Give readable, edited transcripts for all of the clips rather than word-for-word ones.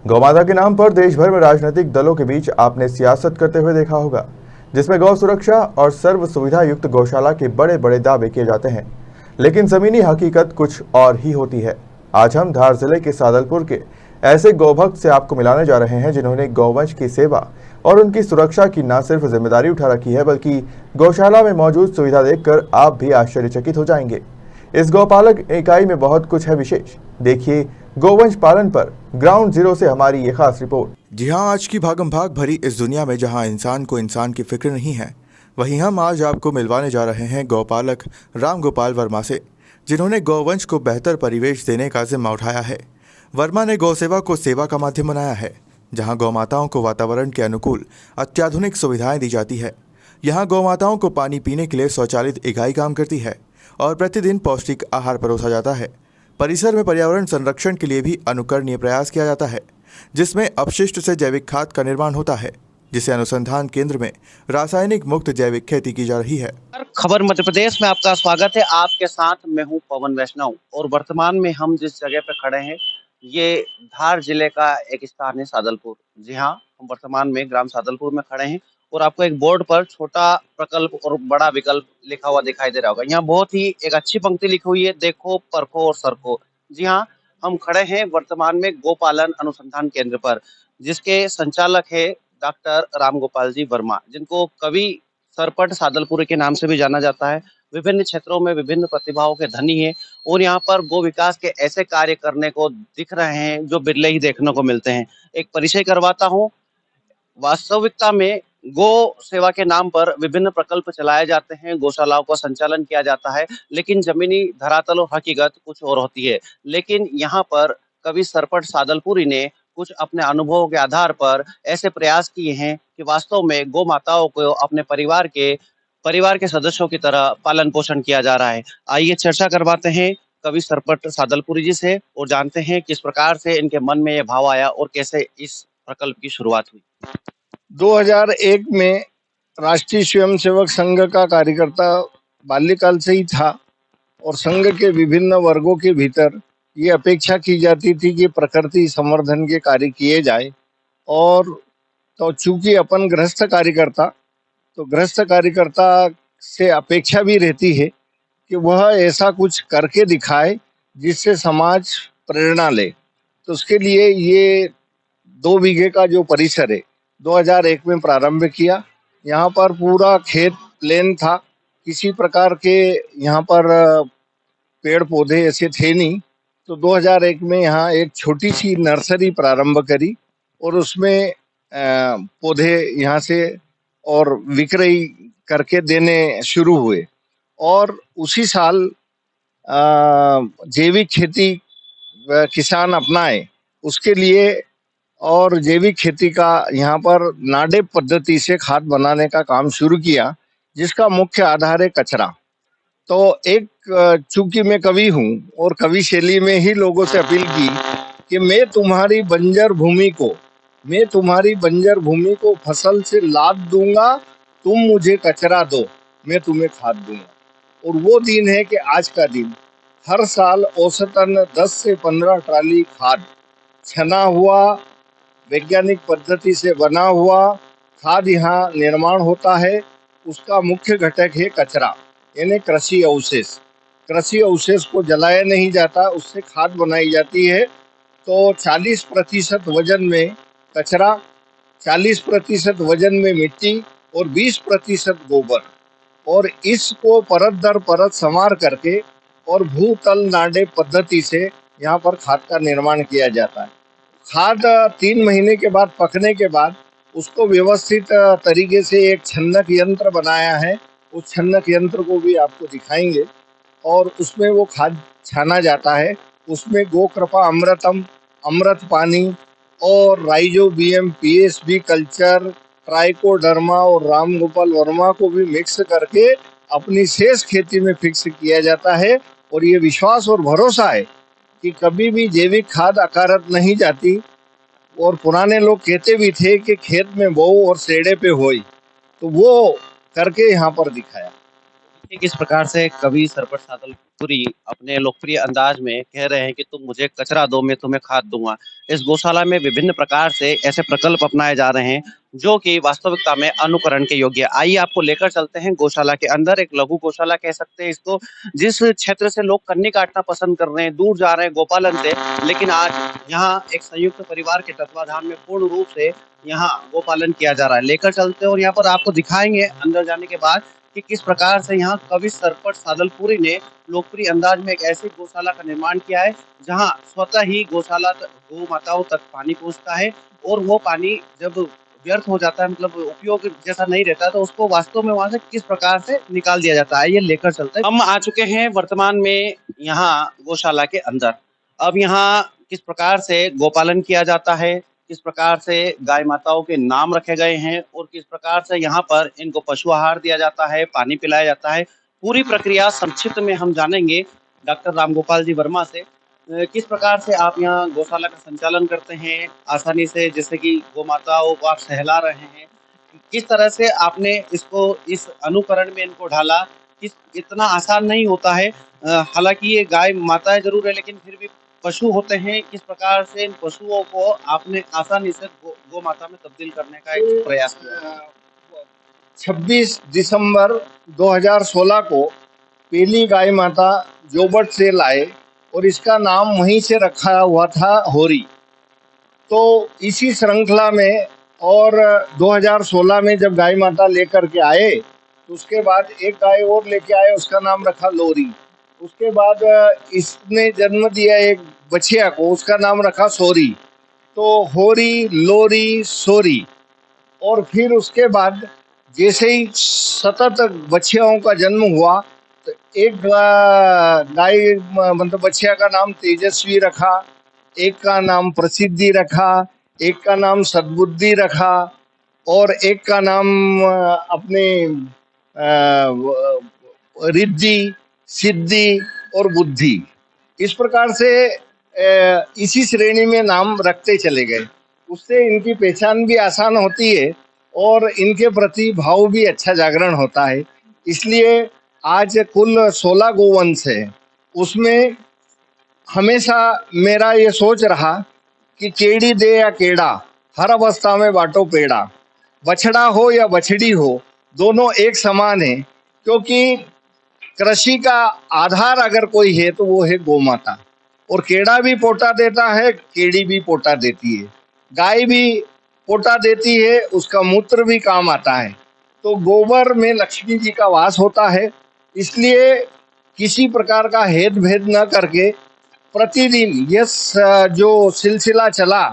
गौमाता के नाम पर देश भर में राजनीतिक दलों के बीच आपने सियासत करते हुए देखा होगा, जिसमें गौ सुरक्षा और सर्व सुविधा युक्त गौशाला के बड़े बड़े दावे किए जाते हैं, लेकिन जमीनी हकीकत कुछ और ही होती है। आज हम धार जिले के सादलपुर के ऐसे गौभक्त से आपको मिलाने जा रहे हैं जिन्होंने गौवंश की सेवा और उनकी सुरक्षा की न सिर्फ जिम्मेदारी उठा रखी है, बल्कि गौशाला में मौजूद सुविधा देखकर आप भी आश्चर्यचकित हो जाएंगे। इस गौपालक इकाई में बहुत कुछ है विशेष। देखिए गोवंश पालन पर ग्राउंड जीरो से हमारी ये खास रिपोर्ट। जी हाँ, आज की भागम भाग भरी इस दुनिया में जहाँ इंसान को इंसान की फिक्र नहीं है, वहीं हम आज आपको मिलवाने जा रहे हैं गौपालक राम गोपाल वर्मा से, जिन्होंने गौवंश को बेहतर परिवेश देने का जिम्मा उठाया है। वर्मा ने गौसेवा को सेवा का माध्यम बनाया है, जहाँ गौमाताओं को वातावरण के अनुकूल अत्याधुनिक सुविधाएं दी जाती है। यहाँ गौमाताओं को पानी पीने के लिए स्वचालित इकाई काम करती है और प्रतिदिन पौष्टिक आहार परोसा जाता है। परिसर में पर्यावरण संरक्षण के लिए भी अनुकरणीय प्रयास किया जाता है, जिसमें अपशिष्ट से जैविक खाद का निर्माण होता है, जिसे अनुसंधान केंद्र में रासायनिक मुक्त जैविक खेती की जा रही है। खबर मध्य प्रदेश में आपका स्वागत है। आपके साथ मैं हूं पवन वैष्णव और वर्तमान में हम जिस जगह पर खड़े हैं ये धार जिले का एक स्थान है सादलपुर। जी हां, हम वर्तमान में ग्राम सादलपुर में खड़े हैं और आपको एक बोर्ड पर छोटा प्रकल्प और बड़ा विकल्प लिखा हुआ दिखाई दे रहा होगा। यहाँ बहुत ही एक अच्छी पंक्ति लिखी हुई है, देखो परखो और सरको। जी हाँ, हम खड़े हैं वर्तमान में गोपालन अनुसंधान केंद्र पर, जिसके संचालक है डॉक्टर राम गोपाल जी वर्मा, जिनको कवि सरपट सादलपुर के नाम से भी जाना जाता है। विभिन्न क्षेत्रों में विभिन्न प्रतिभाओं के धनी है और यहाँ पर गो विकास के ऐसे कार्य करने को दिख रहे हैं जो बिरले ही देखने को मिलते हैं। एक परिचय करवाता हूँ। वास्तविकता में गो सेवा के नाम पर विभिन्न प्रकल्प चलाए जाते हैं, गौशालाओं का संचालन किया जाता है, लेकिन जमीनी धरातल और हकीकत कुछ और होती है। लेकिन यहाँ पर कवि सरपट सादलपुरी ने कुछ अपने अनुभवों के आधार पर ऐसे प्रयास किए हैं कि वास्तव में गौ माताओं को अपने परिवार के सदस्यों की तरह पालन पोषण किया जा रहा है। आइए चर्चा करवाते हैं कवि सरपट सादलपुरी जी से और जानते हैं किस प्रकार से इनके मन में यह भाव आया और कैसे इस प्रकल्प की शुरुआत हुई। 2001 में राष्ट्रीय स्वयंसेवक संघ का कार्यकर्ता बाल्यकाल से ही था और संघ के विभिन्न वर्गों के भीतर ये अपेक्षा की जाती थी कि प्रकृति संवर्धन के कार्य किए जाए। और तो चूंकि अपन गृहस्थ कार्यकर्ता से अपेक्षा भी रहती है कि वह ऐसा कुछ करके दिखाए जिससे समाज प्रेरणा ले। तो उसके लिए ये 2 बीघे का जो परिसर है 2001 में प्रारंभ किया। यहाँ पर पूरा खेत प्लेन था, किसी प्रकार के यहाँ पर पेड़ पौधे ऐसे थे नहीं। तो 2001 में यहाँ एक छोटी सी नर्सरी प्रारंभ करी और उसमें पौधे यहाँ से और विक्रय करके देने शुरू हुए। और उसी साल जैविक खेती किसान अपनाए, उसके लिए और जैविक खेती का यहाँ पर नाडेप पद्धति से खाद बनाने का काम शुरू किया, जिसका मुख्य आधार है कचरा। तो एक चूंकि मैं कवि हूँ और कवि शैली में ही लोगों से अपील की कि मैं तुम्हारी बंजर भूमि को फसल से लाद दूंगा, तुम मुझे कचरा दो, मैं तुम्हें खाद दूंगा। और वो दिन है कि आज का दिन, हर साल औसतन 10 से 15 ट्राली खाद छना हुआ वैज्ञानिक पद्धति से बना हुआ खाद यहाँ निर्माण होता है। उसका मुख्य घटक है कचरा, यानी कृषि अवशेष को जलाया नहीं जाता, उससे खाद बनाई जाती है। तो 40% वजन में कचरा, 40% वजन में मिट्टी और 20% गोबर, और इसको परत दर परत संवार करके और भूतल नाडे पद्धति से यहाँ पर खाद का निर्माण किया जाता है। खाद 3 महीने के बाद पकने के बाद उसको व्यवस्थित तरीके से एक छन्नक यंत्र बनाया है, उस छन्नक यंत्र को भी आपको दिखाएंगे। और उसमें वो खाद छाना जाता है। उसमें गोकृपा अमृतम, अमृत पानी और राइजोबियम, पीएसबी कल्चर, ट्राइकोडर्मा और राम गोपाल वर्मा को भी मिक्स करके अपनी शेष खेती में फिक्स किया जाता है। और ये विश्वास और भरोसा है कि कभी भी जैविक खाद अकारत नहीं जाती। और पुराने लोग कहते भी थे कि खेत में बो और सेड़े पे होई, तो वो करके यहाँ पर दिखाया। कि किस प्रकार से कवि सरपट सादलपुरी अपने लोकप्रिय अंदाज में कह रहे हैं कि तुम मुझे कचरा दो, मैं तुम्हें खाद दूंगा। इस गौशाला में विभिन्न प्रकार से ऐसे प्रकल्प अपनाए जा रहे हैं जो कि वास्तविकता में अनुकरण के योग्य है। आइए आपको लेकर चलते हैं गौशाला के अंदर, एक लघु गौशाला कह सकते हैं इसको, जिस क्षेत्र से लोग कन्नी काटना पसंद कर रहे हैं, दूर जा रहे हैं गोपालन से, लेकिन आज यहाँ एक संयुक्त परिवार के तत्वाधान में पूर्ण रूप से यहाँ गोपालन किया जा रहा है। लेकर चलते हैं और यहाँ पर आपको दिखाएंगे अंदर जाने के बाद कि किस प्रकार से यहाँ कवि सरपट सादलपुरी ने लोकप्रिय अंदाज में एक ऐसी गौशाला का निर्माण किया है जहाँ स्वतः ही गौ माताओं तक पानी पहुँचता है और वो पानी जब व्यर्थ हो जाता है, मतलब उपयोग जैसा नहीं रहता, तो उसको वास्तव में वहां से किस प्रकार से निकाल दिया जाता है, ये लेकर चलते हैं। हम आ चुके हैं वर्तमान में यहाँ गौशाला के अंदर। अब यहाँ किस प्रकार से गोपालन किया जाता है, किस प्रकार से गाय माताओं के नाम रखे गए हैं और किस प्रकार से यहाँ पर इनको पशु आहार दिया जाता है, पानी पिलाया जाता है, पूरी प्रक्रिया संक्षिप्त में हम जानेंगे डॉक्टर रामगोपाल जी वर्मा से। किस प्रकार से आप यहाँ गौशाला का संचालन करते हैं आसानी से, जैसे कि गौ माताओं को आप सहला रहे हैं, किस तरह से आपने इसको इस अनुकरण में इनको ढाला, किस इतना आसान नहीं होता है। हालांकि ये गाय माताएं जरूर है लेकिन फिर भी पशु होते हैं, किस प्रकार से इन पशुओं को आपने आसानी से गौ माता में तब्दील करने का एक प्रयास किया। 26 दिसंबर 2016 को पहली गाय माता जोबट से लाए और इसका नाम वहीं से रखा हुआ था होरी। तो इसी श्रृंखला में और 2016 में जब गाय माता लेकर के आए तो उसके बाद एक गाय और लेके आए, उसका नाम रखा लोरी। उसके बाद इसने जन्म दिया एक बछिया को, उसका नाम रखा सोरी। तो होरी, लोरी, सोरी। और फिर उसके बाद जैसे ही सतत बछियाओं का जन्म हुआ तो एक गाय मतलब बछिया का नाम तेजस्वी रखा, एक का नाम प्रसिद्धि रखा, एक का नाम सद्बुद्धि रखा और एक का नाम अपने रिद्धि, सिद्धि और बुद्धि। इस प्रकार से इसी श्रेणी में नाम रखते चले गए। उससे इनकी पहचान भी आसान होती है और इनके प्रति भाव भी अच्छा जागरण होता है। इसलिए आज कुल 16 गोवंश है। उसमें हमेशा मेरा ये सोच रहा कि केड़ी दे या केड़ा, हर अवस्था में बाटो पेड़ा। बछड़ा हो या बछड़ी हो, दोनों एक समान है, क्योंकि कृषि का आधार अगर कोई है तो वो है गौ माता। और केड़ा भी पोटा देता है, केड़ी भी पोटा देती है, गाय भी पोटा देती है, उसका मूत्र भी काम आता है। तो गोबर में लक्ष्मी जी का वास होता है। इसलिए किसी प्रकार का हेद भेद न करके प्रतिदिन ये जो सिलसिला चला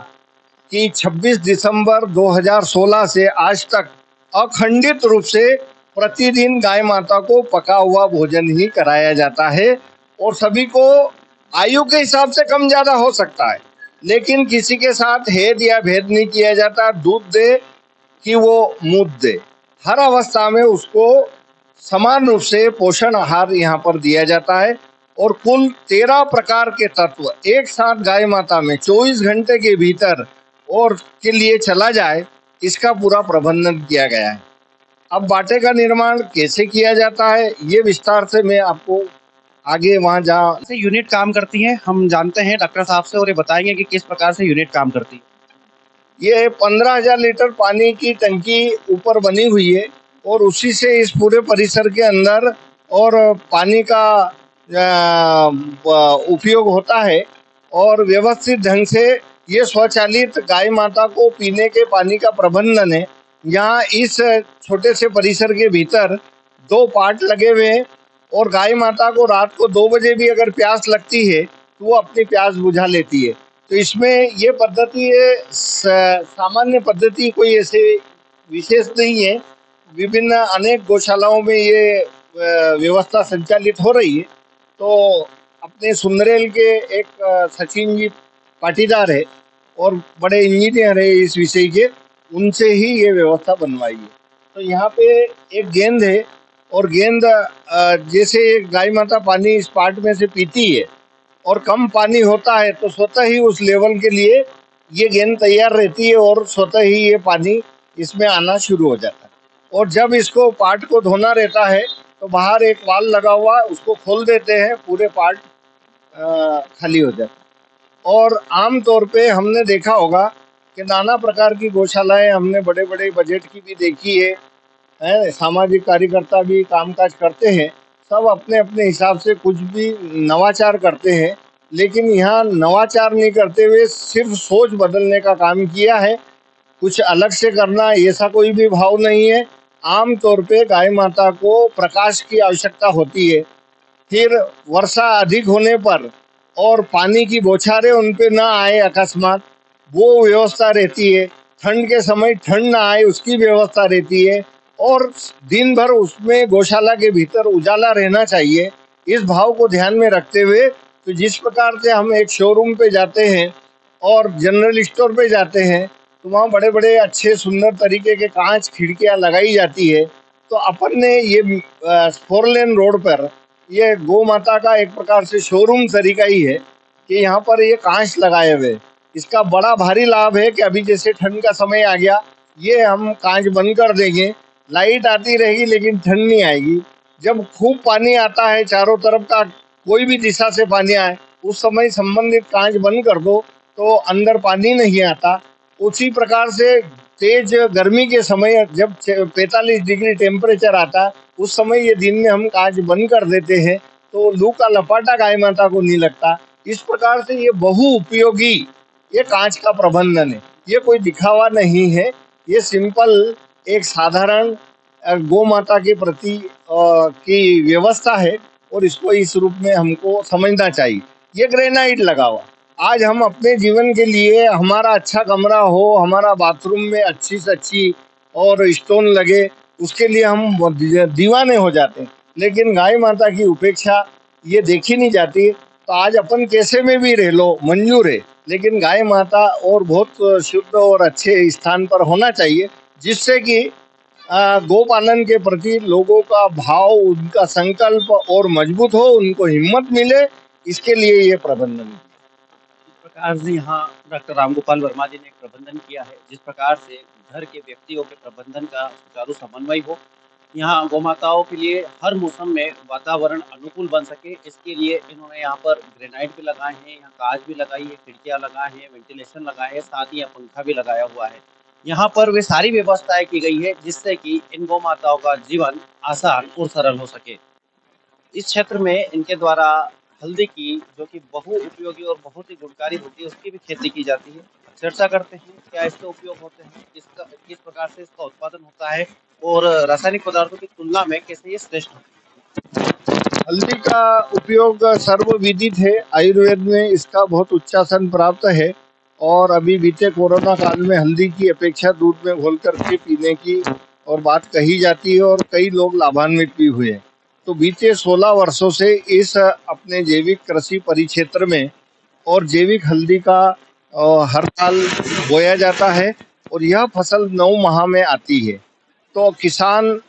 कि 26 दिसंबर 2016 से आज तक अखंडित रूप से प्रतिदिन गाय माता को पका हुआ भोजन ही कराया जाता है। और सभी को आयु के हिसाब से कम ज्यादा हो सकता है, लेकिन किसी के साथ हेद या भेद नहीं किया जाता। दूध दे कि वो मूत दे, हर अवस्था में उसको समान रूप से पोषण आहार यहाँ पर दिया जाता है। और कुल 13 प्रकार के तत्व एक साथ गाय माता में 24 घंटे के भीतर और के लिए चला जाए, इसका पूरा प्रबंधन किया गया है। अब बाटे का निर्माण कैसे किया जाता है ये विस्तार से मैं आपको आगे वहाँ जहाँ से यूनिट काम करती है हम जानते हैं डॉक्टर साहब से, और ये बताएंगे कि किस प्रकार से यूनिट काम करती है। ये 15,000 लीटर पानी की टंकी ऊपर बनी हुई है और उसी से इस पूरे परिसर के अंदर और पानी का उपयोग होता है। और व्यवस्थित ढंग से ये स्वचालित गाय माता को पीने के पानी का प्रबंधन है। यहाँ इस छोटे से परिसर के भीतर 2 पार्ट लगे हुए हैं और गाय माता को रात को 2 बजे भी अगर प्यास लगती है तो वो अपनी प्यास बुझा लेती है। तो इसमें ये पद्धति है, सामान्य पद्धति कोई ऐसे विशेष नहीं है। विभिन्न अनेक गौशालाओं में ये व्यवस्था संचालित हो रही है। तो अपने सुंदरेल के एक सचिन जी पाटीदार है और बड़े इंजीनियर है इस विषय के, उनसे ही ये व्यवस्था बनवाई है। तो यहाँ पे एक गेंद है और गेंद जैसे गाय माता पानी इस पार्ट में से पीती है और कम पानी होता है तो स्वतः ही उस लेवल के लिए ये गेंद तैयार रहती है और स्वतः ही ये पानी इसमें आना शुरू हो जाता है। और जब इसको पार्ट को धोना रहता है तो बाहर एक वाल लगा हुआ है, उसको खोल देते हैं, पूरे पार्ट खाली हो जाते हैं। और आम तौर पे हमने देखा होगा कि नाना प्रकार की गौशालाएं हमने बड़े बड़े बजट की भी देखी है, सामाजिक कार्यकर्ता भी कामकाज करते हैं, सब अपने अपने हिसाब से कुछ भी नवाचार करते हैं, लेकिन यहाँ नवाचार नहीं करते हुए सिर्फ सोच बदलने का काम किया है। कुछ अलग से करना ऐसा कोई भी भाव नहीं है। आम तौर पे गाय माता को प्रकाश की आवश्यकता होती है, फिर वर्षा अधिक होने पर और पानी की बौछारें उन पे ना आए अकस्मात, वो व्यवस्था रहती है। ठंड के समय ठंड ना आए उसकी व्यवस्था रहती है, और दिन भर उसमें गौशाला के भीतर उजाला रहना चाहिए। इस भाव को ध्यान में रखते हुए तो जिस प्रकार से हम एक शोरूम पे जाते हैं और जनरल स्टोर पे जाते हैं, तो वहाँ बड़े बड़े अच्छे सुंदर तरीके के कांच खिड़कियाँ लगाई जाती है। तो अपन ने ये 4 लेन रोड पर ये गौ माता का एक प्रकार से शोरूम तरीका ही है कि यहाँ पर ये कांच लगाए हुए। इसका बड़ा भारी लाभ है कि अभी जैसे ठंड का समय आ गया, ये हम कांच बंद कर देंगे, लाइट आती रहेगी लेकिन ठंड नहीं आएगी। जब खूब पानी आता है, चारों तरफ का कोई भी दिशा से पानी आए, उस समय संबंधित कांच बंद कर दो तो अंदर पानी नहीं आता। उसी प्रकार से तेज गर्मी के समय जब 45 डिग्री टेम्परेचर आता है, उस समय ये दिन में हम कांच बंद कर देते हैं, तो लू का लपाटा गाय माता को नहीं लगता। इस प्रकार से ये बहु उपयोगी ये कांच का प्रबंधन है। ये कोई दिखावा नहीं है, ये सिंपल एक साधारण गौ माता के प्रति की व्यवस्था है, और इसको इस रूप में हमको समझना चाहिए। ये ग्रेनाइट लगा हुआ, आज हम अपने जीवन के लिए हमारा अच्छा कमरा हो, हमारा बाथरूम में अच्छी से अच्छी और स्टोन लगे, उसके लिए हम दीवाने हो जाते हैं, लेकिन गाय माता की उपेक्षा ये देखी नहीं जाती। तो आज अपन कैसे में भी रह लो मंजूर है, लेकिन गाय माता और बहुत शुद्ध और अच्छे स्थान पर होना चाहिए, जिससे कि गौ पालन के प्रति लोगों का भाव, उनका संकल्प और मजबूत हो, उनको हिम्मत मिले। इसके लिए ये प्रबंधन है। इस प्रकार से यहाँ डॉक्टर रामगोपाल वर्मा जी ने एक प्रबंधन किया है, जिस प्रकार से घर के व्यक्तियों के प्रबंधन का सुचारू समन्वय हो, यहाँ गौ माताओं के लिए हर मौसम में वातावरण अनुकूल बन सके। इसके लिए इन्होंने यहाँ पर ग्रेनाइट भी लगाए हैं, यहाँ कांच भी लगाई है, खिड़कियाँ लगाए हैं, वेंटिलेशन लगाए हैं, साथ ही यहाँ पंखा भी लगाया हुआ है। यहाँ पर वे सारी व्यवस्थाएं की गई है जिससे कि इन गौ माताओं का जीवन आसान और सरल हो सके। इस क्षेत्र में इनके द्वारा हल्दी की, जो कि बहु उपयोगी और बहुत ही गुणकारी होती है, उसकी भी खेती की जाती है। चर्चा करते हैं क्या इसके उपयोग होते हैं, किस प्रकार से इसका उत्पादन होता है और रासायनिक पदार्थों की तुलना में कैसे ये श्रेष्ठ होते हल्दी का उपयोग सर्वविदित है, आयुर्वेद में इसका बहुत उच्चासन प्राप्त है, और अभी बीते कोरोना काल में हल्दी की अपेक्षा दूध में घोल करके पीने की और बात कही जाती है, और कई लोग लाभान्वित भी हुए हैं। तो बीते 16 वर्षों से इस अपने जैविक कृषि परिक्षेत्र में और जैविक हल्दी का हर साल बोया जाता है, और यह फसल 9 माह में आती है। तो किसान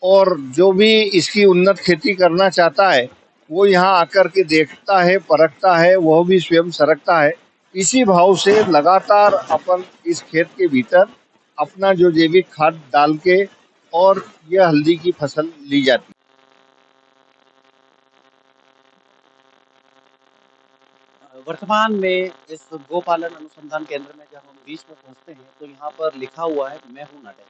और जो भी इसकी उन्नत खेती करना चाहता है, वो यहाँ आकर के देखता है, परखता है, वह भी स्वयं सरकता है। इसी भाव से लगातार अपन इस खेत के भीतर अपना जो जैविक खाद डाल के और यह हल्दी की फसल ली जाती है। वर्तमान में इस गोपालन अनुसंधान केंद्र में जब हम बीच में पहुंचते हैं तो यहाँ पर लिखा हुआ है मैं हूँ नडे,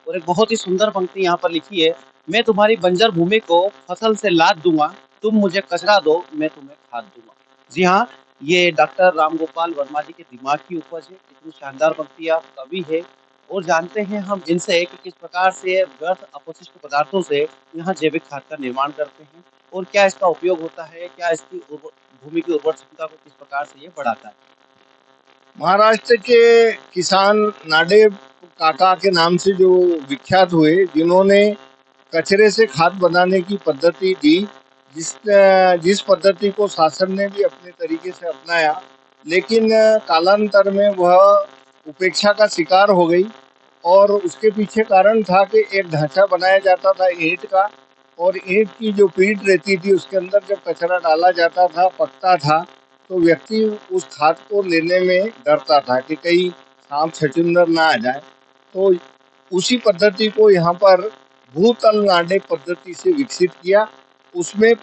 और एक बहुत ही सुंदर पंक्ति यहाँ पर लिखी है, मैं तुम्हारी बंजर भूमि को फसल से लाद दूंगा, तुम मुझे कचरा दो, मैं तुम्हें खाद दूंगा। जी हाँ, ये डॉक्टर रामगोपाल वर्मा जी के दिमाग की उपज है। इतनी शानदार पंक्तियाँ कवि है, और जानते हैं हम इनसे कि किस प्रकार से व्यर्थ अपशिष्ट पदार्थों से यहाँ जैविक खाद का निर्माण करते हैं और क्या इसका उपयोग होता है, क्या इसकी भूमि की उर्वर क्षमता को किस प्रकार से ये बढ़ाता है। महाराष्ट्र के किसान नाडे काका के नाम से जो विख्यात हुए, जिन्होंने कचरे से खाद बनाने की पद्धति दी, जिस पद्धति को शासन ने भी अपने तरीके से अपनाया, लेकिन कालांतर में वह उपेक्षा का शिकार हो गई। और उसके पीछे कारण था कि एक ढांचा बनाया जाता था ईंट का, और ईंट की जो पीठ रहती थी उसके अंदर जब कचरा डाला जाता था, पकता था, तो व्यक्ति उस खाद को लेने में डरता था कि कहीं सांप छछूंदर ना आ जाए। तो उसी पद्धति को यहाँ पर भूतल नाडेप पद्धति से विकसित किया। उसमें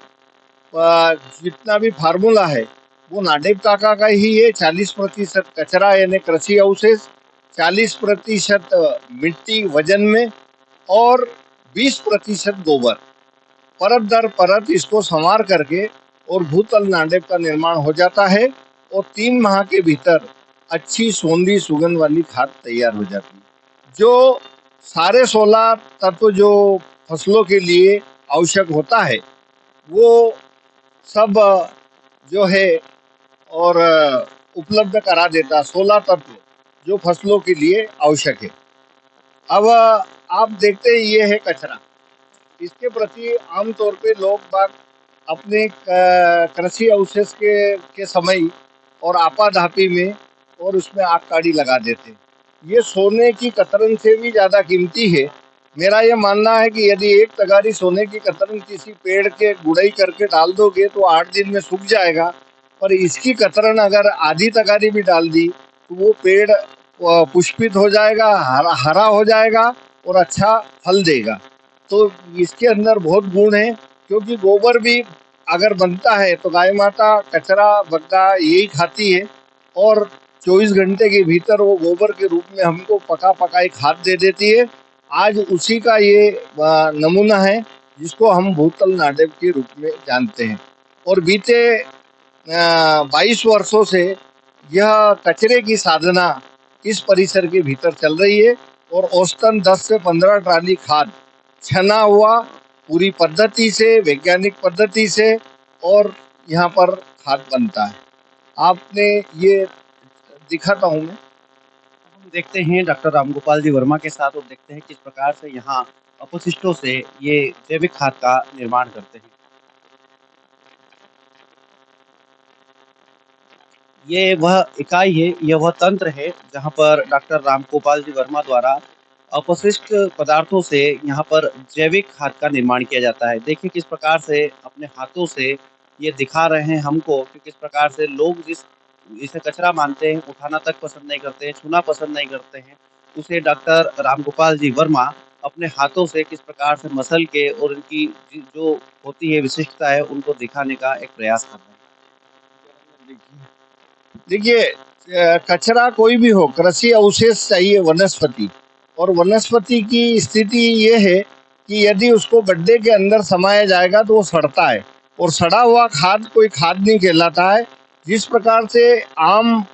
जितना भी फार्मूला है वो नाडेप काका का ही है। 40% कचरा यानी कृषि अवशेष, 40% मिट्टी वजन में और 20% गोबर, परत दर परत इसको संवार करके और भूतल नाडेप का निर्माण हो जाता है और 3 माह के भीतर अच्छी सोंधी सुगंध वाली खाद तैयार हो जाती है। जो सारे 16 तत्व जो फसलों के लिए आवश्यक होता है वो सब जो है और उपलब्ध करा देता। 16 तत्व जो फसलों के लिए आवश्यक है। अब आप देखते हैं ये है कचरा। इसके प्रति आमतौर पे लोग बाग अपने कृषि अवशेष के समय और आपाधापी में और उसमें आगकाड़ी लगा देते हैं। ये सोने की कतरन से भी ज्यादा कीमती है। मेरा ये मानना है कि यदि एक तगारी सोने की कतरन किसी पेड़ के गुड़ाई करके डाल दोगे तो 8 दिन में सूख जाएगा, पर इसकी कतरन अगर आधी तगारी भी डाल दी तो वो पेड़ पुष्पित हो जाएगा, हरा हो जाएगा और अच्छा फल देगा। तो इसके अंदर बहुत गुण है, क्योंकि गोबर भी अगर बनता है तो गाय माता कचरा बग्गा यही खाती है और 24 घंटे के भीतर वो गोबर के रूप में हमको पका पकाई खाद दे देती है। आज उसी का ये नमूना है जिसको हम भूतल नाडेप के रूप में जानते हैं। और बीते 22 वर्षों से यह कचरे की साधना इस परिसर के भीतर चल रही है और औसतन 10 से 15 ट्राली खाद छना हुआ पूरी पद्धति से, वैज्ञानिक पद्धति से और यहाँ पर खाद बनता है। आपने ये दिखाता हूँ मैं। हम देखते हैं डॉक्टर रामगोपाल जी वर्मा के साथ और देखते हैं किस प्रकार से यहाँ अपशिष्टों से ये जैविक खाद का निर्माण करते हैं। ये वह इकाई है, यह वह तंत्र है जहाँ पर डॉक्टर रामगोपाल जी वर्मा द्वारा अपशिष्ट पदार्थों से यहाँ पर जैविक खाद का निर्माण किया जाता है। देखिए किस प्रकार से अपने हाथों से ये दिखा रहे हैं हमको कि किस प्रकार से लोग इसे कचरा मानते हैं, उठाना तक पसंद नहीं करते हैं, छूना पसंद नहीं करते हैं, उसे डॉक्टर रामगोपाल जी वर्मा अपने हाथों से किस प्रकार से मसल के और इनकी जो होती है विशिष्टता है उनको दिखाने का एक प्रयास कर रहे हैं। देखिए कचरा कोई भी हो, कृषि अवशेष चाहिए वनस्पति, और वनस्पति की स्थिति ये है कि यदि उसको गड्ढे के अंदर समाया जाएगा तो वो सड़ता है और सड़ा हुआ खाद कोई खाद नहीं कहलाता है। जिस प्रकार से आम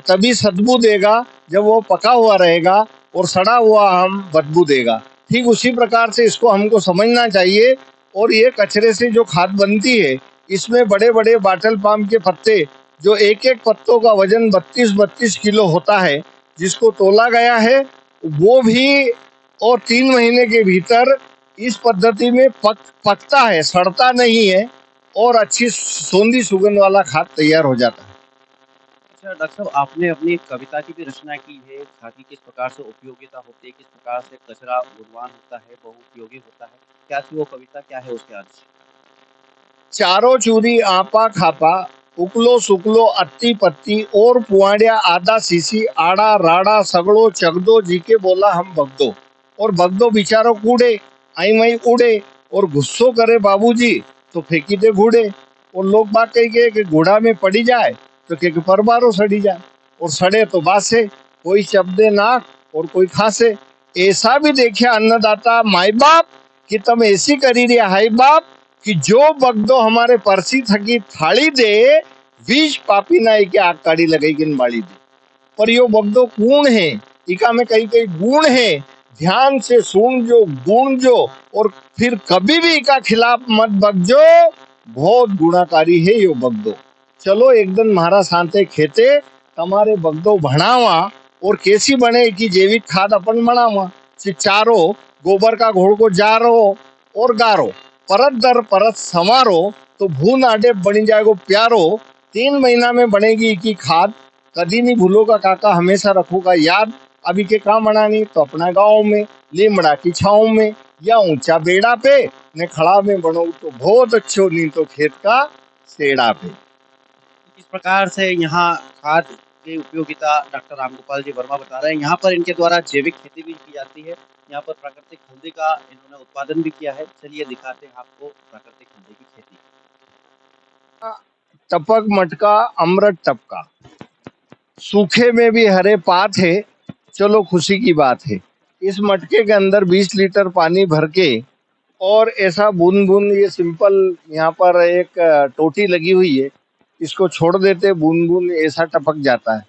तभी सदबू देगा जब वो पका हुआ रहेगा और सड़ा हुआ आम बदबू देगा, ठीक उसी प्रकार से इसको हमको समझना चाहिए। और ये कचरे से जो खाद बनती है इसमें बड़े बड़े बाटल पाम के पत्ते, जो एक एक पत्तों का वजन 32-32 किलो होता है, जिसको तोला गया है, वो भी और 3 महीने के भीतर इस पद्धति में पकता है, सड़ता नहीं है और अच्छी सोंधी सुगंध वाला खाद तैयार हो जाता है। अच्छा डॉक्टर साहब, आपने अपनी एक कविता की भी रचना की है, खाद की किस प्रकार से उपयोगिता होती है, किस प्रकार से कचरा गुणवान होता है, बहुउपयोगी होता है। क्या थी वो कविता, क्या है उसके अर्थ? चारों चूरी आपा खापा, उकलो सुकलो अत्ती पत्ती और पुआड़िया आधा सीसी, आड़ा राड़ा सगड़ो चगदो जी के बोला हम बगदो। और बगदो बिचारो कूड़े आई मई उड़े और गुस्सो करे बाबूजी तो फेंकी दे घूड़े। और लोग बात कही कि घोड़ा में पड़ी जाए तो के परबारो सड़ी जाए, और सड़े तो बासे, कोई चबदे नाक और कोई खासे। ऐसा भी देखे अन्नदाता माई बाप कि तम ऐसी करी रिया हाई बाप कि जो बगदो हमारे परसी थकी थाली दे, बीज पापी ना के आग काड़ी लगाई गिन बाड़ी दे। पर यो बगदो कूण है, इका में कई कई गुण है, ध्यान से सुन जो गुण जो, और फिर कभी भी इका खिलाफ मत बगजो, बहुत गुणाकारी है यो बगदो। चलो एक दिन मारा सांते खेते तमारे बगदो भणावा, और कैसी बने की जैविक खाद अपन बनावा। चारो गोबर का घोड़ को जारो और गारो, परत दर परत संवारो तो भू नाडेप बनी जाएगो प्यारो। 3 महीना में बनेगी की खाद, कभी नहीं भूलोगा काका, हमेशा रखूंगा याद। अभी के काम बनानी तो अपना गांव में, लीमड़ा की छाँव में या ऊंचा बेड़ा पे, ने खड़ा में बनो तो बहुत अच्छो, नहीं तो खेत का सेड़ा पे। किस प्रकार से यहाँ खाद की उपयोगिता डॉक्टर रामगोपाल जी वर्मा बता रहे हैं। यहाँ पर इनके द्वारा जैविक खेती भी की जाती है। यहाँ पर प्राकृतिक हल्दी का इन्होंने उत्पादन भी किया है। चलिए दिखाते हैं आपको प्राकृतिक हल्दी की खेती। टपक मटका अमृत टपका, सूखे में भी हरे पात है, चलो खुशी की बात है। इस मटके के अंदर 20 लीटर पानी भर के और ऐसा बूंद बूंद, ये सिंपल यहाँ पर एक टोटी लगी हुई है, इसको छोड़ देते बूंद बूंद ऐसा टपक जाता है।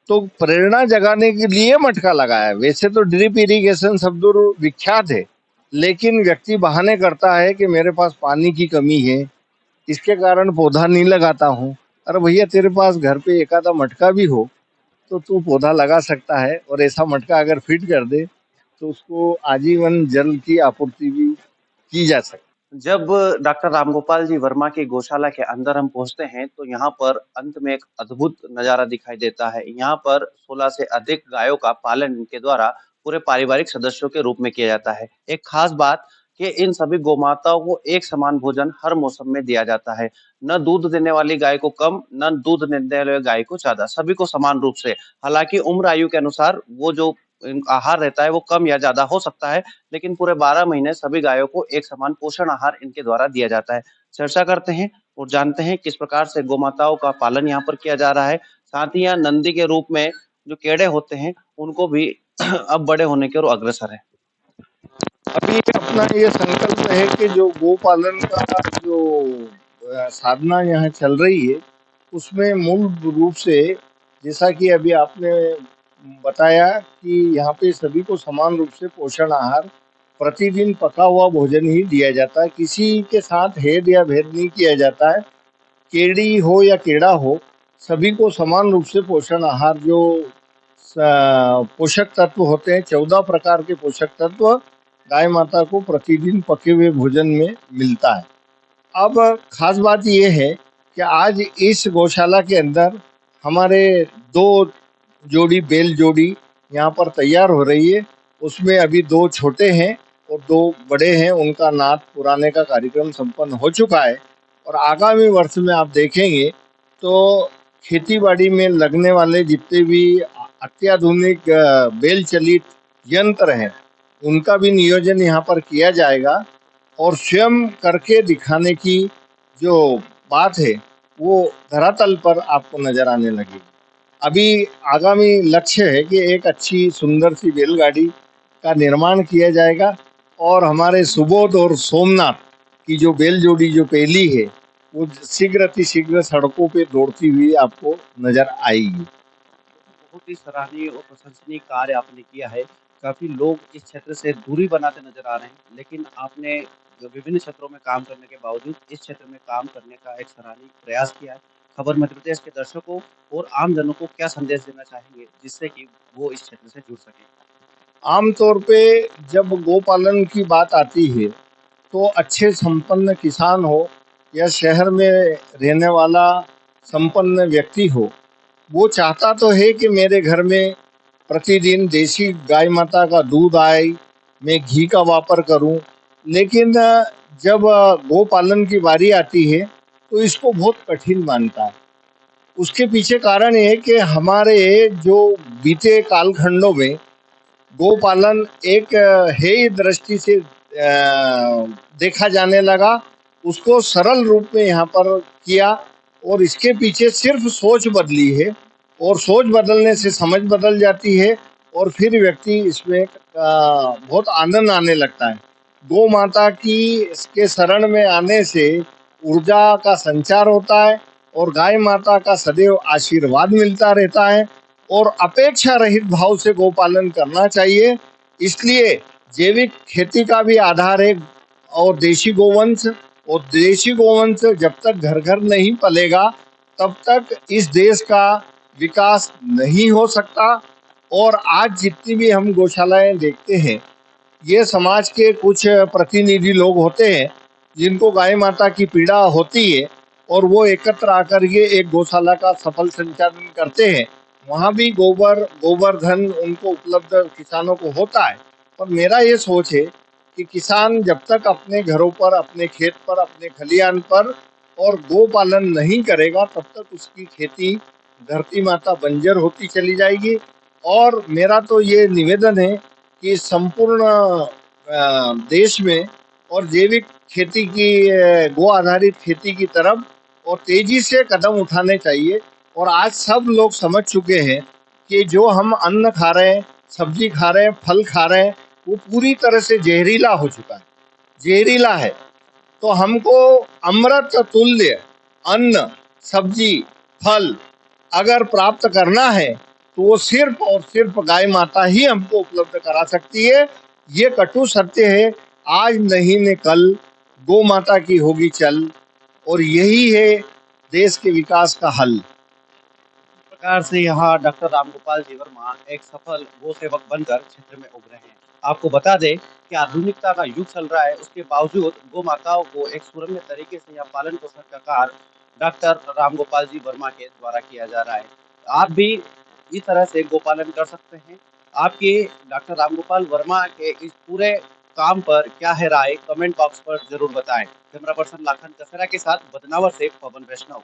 तो प्रेरणा जगाने के लिए मटका लगाया है। वैसे तो ड्रिप इरिगेशन शब्द विख्यात है, लेकिन व्यक्ति बहाने करता है कि मेरे पास पानी की कमी है, इसके कारण पौधा नहीं लगाता हूँ। अरे भैया, तेरे पास घर पे एक आधा मटका भी हो तो तू पौधा लगा सकता है, और ऐसा मटका अगर फिट कर दे तो उसको आजीवन जल की आपूर्ति भी की जा सकती है। जब डॉक्टर रामगोपाल जी वर्मा की गौशाला के अंदर हम पहुंचते हैं तो यहाँ पर अंत में एक अद्भुत नजारा दिखाई देता है। यहाँ पर 16 से अधिक गायों का पालन इनके द्वारा पूरे पारिवारिक सदस्यों के रूप में किया जाता है। एक खास बात कि इन सभी गौमाताओं को एक समान भोजन हर मौसम में दिया जाता है। न दूध देने वाली गाय को कम, न दूध देने वाली गाय को ज्यादा, सभी को समान रूप से। हालांकि उम्र आयु के अनुसार वो जो आहार रहता है वो कम या ज्यादा हो सकता है, लेकिन पूरे 12 महीने सभी गायों को एक समान पोषण आहार इनके द्वारा दिया जाता है। चर्चा करते हैं और जानते हैं किस प्रकार से गौमाताओं का पालन यहाँ पर किया जा रहा है। साथ ही यहाँ नंदी के रूप में जो केड़े होते हैं उनको भी अब बड़े होने की ओर अग्रसर है। अभी अपना ये संकल्प है कि जो गो पालन का जो साधना यहाँ चल रही है, उसमें मूल रूप से, जैसा कि अभी आपने बताया कि यहाँ पे सभी को समान रूप से पोषण आहार, प्रतिदिन पका हुआ भोजन ही दिया जाता है। किसी के साथ हेद या भेद नहीं किया जाता है। केड़ी हो या केड़ा हो, सभी को समान रूप से पोषण आहार, जो पोषक तत्व होते हैं, 14 प्रकार के पोषक तत्व गाय माता को प्रतिदिन पके हुए भोजन में मिलता है। अब खास बात यह है कि आज इस गौशाला के अंदर हमारे 2 जोड़ी बैल जोड़ी यहाँ पर तैयार हो रही है। उसमें अभी 2 छोटे हैं और 2 बड़े हैं। उनका नाथ पुराने का कार्यक्रम संपन्न हो चुका है, और आगामी वर्ष में आप देखेंगे तो खेतीबाड़ी में लगने वाले जितने भी अत्याधुनिक बैल चलित यंत्र हैं, उनका भी नियोजन यहाँ पर किया जाएगा, और स्वयं करके दिखाने की जो बात है वो धरातल पर आपको नजर आने लगेगी। अभी आगामी लक्ष्य है कि एक अच्छी सुंदर सी बैलगाड़ी का निर्माण किया जाएगा, और हमारे सुबोध और सोमनाथ की जो बैल जोड़ी जो पहली है, वो शीघ्र अतिशीघ्र सड़कों पे दौड़ती हुई आपको नजर आएगी। बहुत ही सराहनीय और प्रशंसनीय कार्य आपने किया है। काफी लोग इस क्षेत्र से दूरी बनाते नजर आ रहे हैं, लेकिन आपने जो विभिन्न क्षेत्रों में काम करने के बावजूद इस क्षेत्र में काम करने का एक सराहनीय प्रयास किया है। खबर मध्य प्रदेश के दर्शकों और आम जनों को क्या संदेश देना चाहेंगे जिससे कि वो इस क्षेत्र से जुड़ सके? आमतौर पे जब गोपालन की बात आती है तो अच्छे संपन्न किसान हो या शहर में रहने वाला संपन्न व्यक्ति हो, वो चाहता तो है कि मेरे घर में प्रतिदिन देसी गाय माता का दूध आए, मैं घी का वापर करूं। लेकिन जब गो पालन की बारी आती है तो इसको बहुत कठिन मानता है। उसके पीछे कारण ये है कि हमारे जो बीते कालखंडों में गो पालन एक हेय दृष्टि से देखा जाने लगा। उसको सरल रूप में यहाँ पर किया, और इसके पीछे सिर्फ सोच बदली है, और सोच बदलने से समझ बदल जाती है, और फिर व्यक्ति इसमें बहुत आनंद आने लगता है। गौ माता की इसके शरण में आने से ऊर्जा का संचार होता है, और गाय माता का सदैव आशीर्वाद मिलता रहता है, और अपेक्षा रहित भाव से गोपालन करना चाहिए। इसलिए जैविक खेती का भी आधार है और देशी गोवंश, और देशी गोवंश जब तक घर घर नहीं पलेगा तब तक इस देश का विकास नहीं हो सकता। और आज जितनी भी हम गौशालाएं देखते हैं, ये समाज के कुछ प्रतिनिधि लोग होते हैं जिनको गाय माता की पीड़ा होती है, और वो एकत्र आकर के एक गौशाला का सफल संचालन करते हैं। वहाँ भी गोवर्धन उनको उपलब्ध किसानों को होता है। पर मेरा ये सोच है कि किसान जब तक अपने घरों पर, अपने खेत पर, अपने खलिहान पर और गो पालन नहीं करेगा, तब तक उसकी खेती धरती माता बंजर होती चली जाएगी। और मेरा तो ये निवेदन है कि संपूर्ण देश में और जैविक खेती की गो आधारित खेती की तरफ और तेजी से कदम उठाने चाहिए। और आज सब लोग समझ चुके हैं कि जो हम अन्न खा रहे हैं, सब्जी खा रहे हैं, फल खा रहे हैं, वो पूरी तरह से जहरीला हो चुका है, जहरीला है। तो हमको अमृत तुल्य अन्न, सब्जी, फल अगर प्राप्त करना है तो वो सिर्फ और सिर्फ गाय माता ही हमको उपलब्ध करा सकती है। ये कटु सत्य है। आज नहीं ने कल गौ माता की होगी चल, और यही है देश के विकास का हल। प्रकार से यहाँ डॉक्टर रामगोपाल जी वर्मा एक सफल गो सेवक बनकर क्षेत्र में उभरे हैं। आपको बता दें कि आधुनिकता का युग चल रहा है, उसके बावजूद गौ माताओं को एक सुरम्य तरीके से यहाँ पालन पोषण का कार्य डॉक्टर रामगोपाल जी वर्मा के द्वारा किया जा रहा है। आप भी इस तरह से गोपालन कर सकते हैं। आपके डॉक्टर रामगोपाल वर्मा के इस पूरे काम पर क्या है राय, कमेंट बॉक्स पर जरूर बताएं। कैमरा पर्सन लाखन कसेरा के साथ बदनावर से पवन वैष्णव।